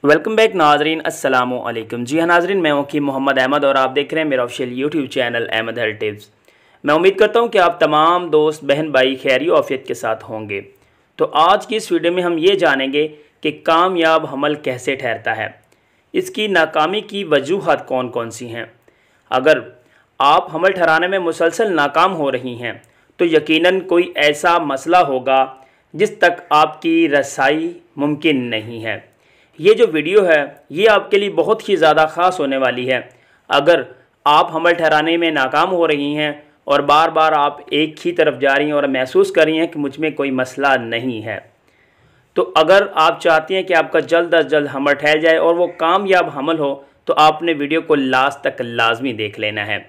Welcome back नाजरीन, अस्सलामु अलैकुम। जी हाँ नाजरीन, मैं हूँ कि मोहम्मद अहमद और आप देख रहे हैं मेरा official YouTube channel Ahmed health tips. मैं उम्मीद करता हूँ कि आप तमाम दोस्त बहन भाई खैरी आफियत के साथ होंगे। तो आज की इस वीडियो में हम ये जानेंगे कि कामयाब हमल कैसे ठहरता है, इसकी नाकामी की वजूहत कौन कौन सी हैं। अगर आप हमल ठहराने में मुसलसल नाकाम हो रही हैं तो यकीनन कोई ऐसा मसला होगा जिस तक आपकी रसाई मुमकिन नहीं है। ये जो वीडियो है ये आपके लिए बहुत ही ज़्यादा ख़ास होने वाली है। अगर आप हमल ठहराने में नाकाम हो रही हैं और बार बार आप एक ही तरफ जा रही हैं और महसूस कर रही हैं कि मुझ में कोई मसला नहीं है, तो अगर आप चाहती हैं कि आपका जल्द अज जल्द हमल ठहर जाए और वो कामयाब हमल हो तो आपने वीडियो को लास्ट तक लाजमी देख लेना है।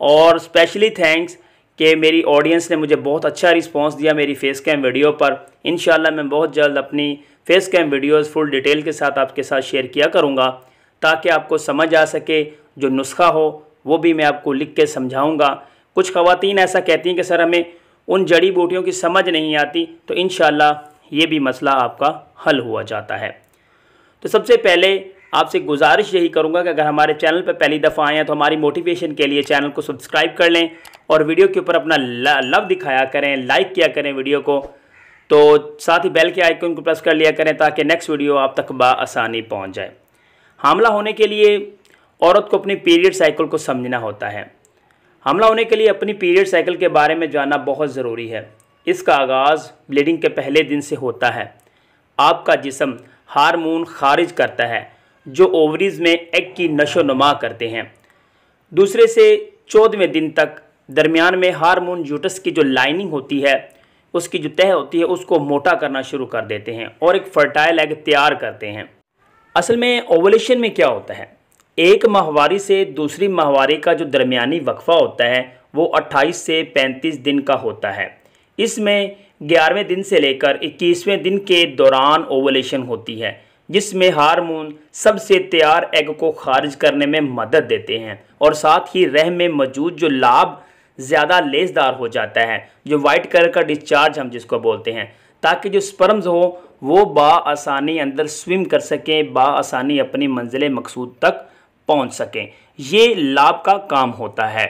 और स्पेशली थैंक्स कि मेरी ऑडियंस ने मुझे बहुत अच्छा रिस्पांस दिया मेरी फेस कैम वीडियो पर। इंशाल्लाह मैं बहुत जल्द अपनी face cam videos full detail के साथ आपके साथ शेयर किया करूँगा ताकि आपको समझ आ सके। जो नुस्खा हो वो भी मैं आपको लिख के समझाऊँगा। कुछ ख़वातीन ऐसा कहती हैं कि सर हमें उन जड़ी बूटियों की समझ नहीं आती, तो इंशाल्लाह ये भी मसला आपका हल हुआ जाता है। तो सबसे पहले आपसे गुजारिश यही करूंगा कि अगर हमारे चैनल पर पहली दफ़ा आए हैं तो हमारी मोटिवेशन के लिए चैनल को सब्सक्राइब कर लें और वीडियो के ऊपर अपना लव दिखाया करें, लाइक किया करें वीडियो को। तो साथ ही बेल के आइकन को प्रेस कर लिया करें ताकि नेक्स्ट वीडियो आप तक बआसानी पहुंच जाए। हामला होने के लिए औरत को अपनी पीरियड साइकिल को समझना होता है। हमला होने के लिए अपनी पीरियड साइकिल के बारे में जानना बहुत ज़रूरी है। इसका आगाज़ ब्लीडिंग के पहले दिन से होता है। आपका जिस्म हार्मोन खारिज करता है जो ओवरीज में एग की नशो नुमा करते हैं। दूसरे से 14वें दिन तक दरमियान में हार्मोन यूट्रस की जो लाइनिंग होती है, उसकी जो तह होती है, उसको मोटा करना शुरू कर देते हैं और एक फर्टाइल एग तैयार करते हैं। असल में ओवुलेशन में क्या होता है, एक माहवारी से दूसरी माहवारी का जो दरमियानी वक्फा होता है वो 28 से 35 दिन का होता है। इसमें 11वें दिन से लेकर 21वें दिन के दौरान ओवुलेशन होती है, जिसमें हार्मोन सबसे तैयार एग को खारिज करने में मदद देते हैं और साथ ही रहम में मौजूद जो लाभ ज़्यादा लेसदार हो जाता है, जो वाइट कलर का डिस्चार्ज हम जिसको बोलते हैं, ताकि जो स्पर्म्स हो वो बाआसानी अंदर स्विम कर सकें, बाआसानी अपनी मंजिल मकसूद तक पहुंच सकें। ये लाभ का काम होता है।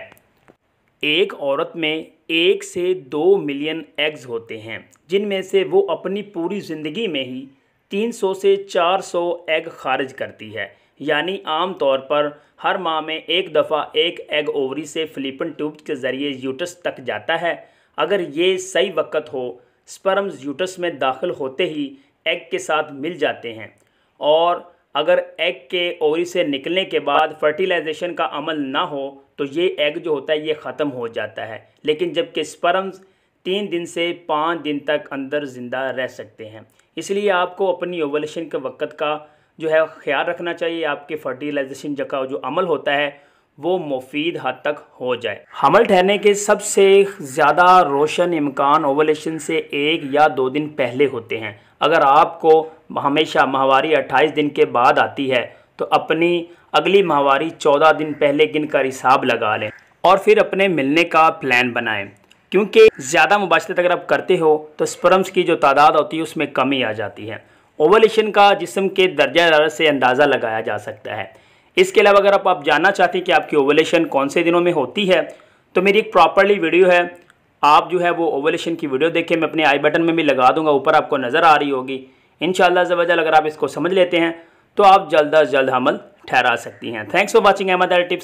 एक औरत में 1 से 2 मिलियन एग्स होते हैं, जिनमें से वो अपनी पूरी ज़िंदगी में ही 300 से 400 एग खारिज करती है। यानी आम तौर पर हर माह में एक दफ़ा एक एग ओवरी से फिलिपन ट्यूब के ज़रिए यूट्रस तक जाता है। अगर ये सही वक्त हो, स्पर्म्स यूट्रस में दाखिल होते ही एग के साथ मिल जाते हैं और अगर एग के ओवरी से निकलने के बाद फर्टिलाइजेशन का अमल ना हो तो ये एग जो होता है ये ख़त्म हो जाता है। लेकिन जबकि स्पर्म्स 3 दिन से 5 दिन तक अंदर ज़िंदा रह सकते हैं। इसलिए आपको अपनी ओवुलेशन के वक्त का जो है ख्याल रखना चाहिए, आपके फर्टिलाइजेशन का जो अमल होता है वो मुफीद हद तक हो जाए। हमल ठहरने के सबसे ज़्यादा रोशन इम्कान ओवुलेशन से 1 या 2 दिन पहले होते हैं। अगर आपको हमेशा माहवारी 28 दिन के बाद आती है तो अपनी अगली माहवारी 14 दिन पहले गिन कर हिसाब लगा लें और फिर अपने मिलने का प्लान बनाएं, क्योंकि ज़्यादा मुबाशरत अगर आप करते हो तो स्पर्म्स की जो तादाद होती है उसमें कमी आ जाती है। ओवुलेशन का जिस्म के दर्जा हरारत से अंदाज़ा लगाया जा सकता है। इसके अलावा अगर आप जानना चाहते हैं कि आपकी ओवुलेशन कौन से दिनों में होती है तो मेरी एक प्रॉपरली वीडियो है, आप जो है वो ओवुलेशन की वीडियो देखें। मैं अपने आई बटन में भी लगा दूंगा, ऊपर आपको नज़र आ रही होगी। इंशाअल्लाह ज़वजल अगर आप इसको समझ लेते हैं तो आप जल्द अज जल्द हमल ठहरा सकती हैं। Thanks for watching Ahmed health tips.